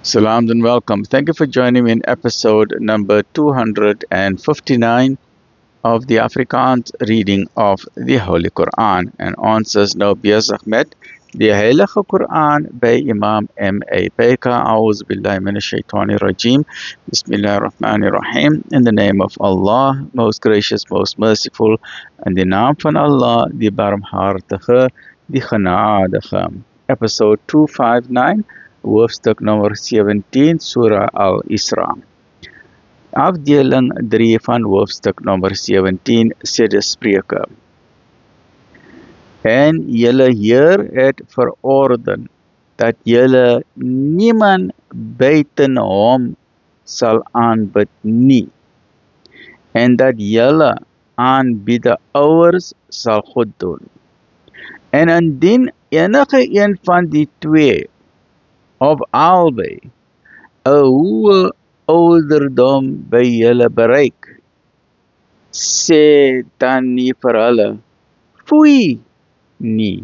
Salams and welcome. Thank you for joining me in episode number 259 of the Afrikaans reading of the Holy Quran. En ons is nou besig met die Heilige Quran by Imam M.A. Baker. A'udhu billahi minash shaitani rajim. Bismillahir Rahmanir Rahim. In the name of Allah, most gracious, most merciful. In the naam van Allah, die barmhartige, die genadige. Episode 259. Hoofstuk nummer 17, Surah Al-Isra. Afdeling 3 van hoofstuk nummer 17 sê die spreker. En julle Heer het verorden dat julle niemand buiten hom sal aanbid nie, en dat julle aanbidders sal goed doen. En indien enige een van die twee of albei 'n hoë ouderdom by julle bereik, sê dan nie vir hulle, foei nie.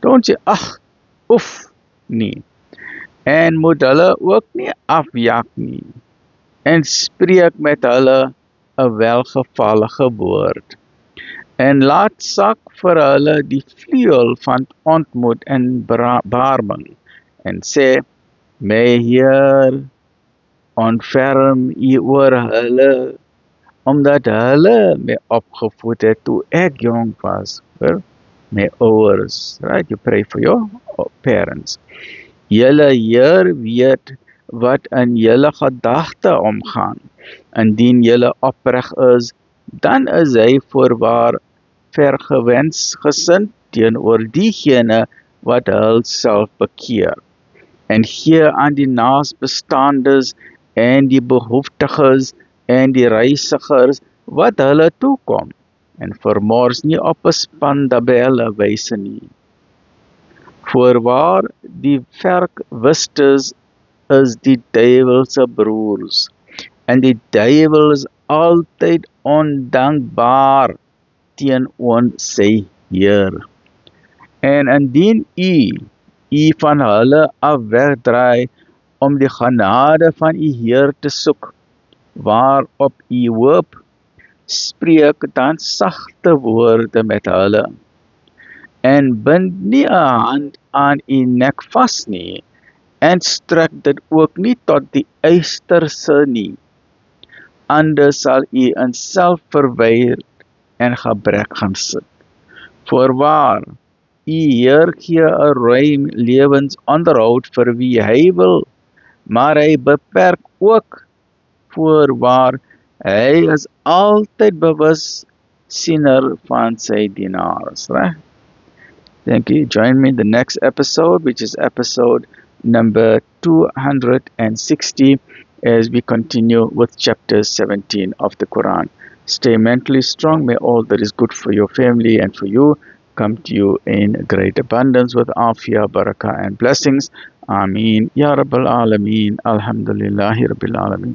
Don't sê, ag, oef nie. En moet hulle ook nie afjak nie. En spreek met hulle 'n welgevallige woord. En laat sak vir hulle die vleuel van ontmoet en barming. En sê, my Heer, ontferm U oor hulle, omdat hulle my opgevoed het toe ek jong was, vir my ouers. Right? You pray for your parents. Julle Heer weet wat in julle gedagte omgaan. Indien julle opreg is, dan is hy voorwaar vergewensgesind teenoor diegene wat hulself bekeer. En gee aan die naasbestaandes en die behoeftiges en die reisigers wat hulle toekom, en vermors nie op 'n span tabelle wyse nie. Voorwaar die verkwisters is die duiwel se broers, en die duiwel is altyd ondankbaar teenoor sy Heer. En indien U van hulle af wegdraai om die genade van U Heer te soek, waarop U hoop, spreek dan sagte woorde met hulle, en bind nie 'n hand aan U nek vas nie, en strek dit ook nie tot die uiterste nie, anders sal U in selfverwyder en gebrek gaan sit. Voorwaar, U Heer gee 'n ruim lewensonderhoud vir wie hy wil, maar hy beperk ook. Voorwaar, hy is altyd bewus siener van sy dienaars. Right? Thank you. Join me in the next episode, which is episode number 260, as we continue with chapter 17 of the Quran. Stay mentally strong. May all that is good for your family and for you come to you in great abundance with afia, barakah and blessings. Ameen. Ya Rabbal Alameen. Alhamdulillahi Rabbil Alameen.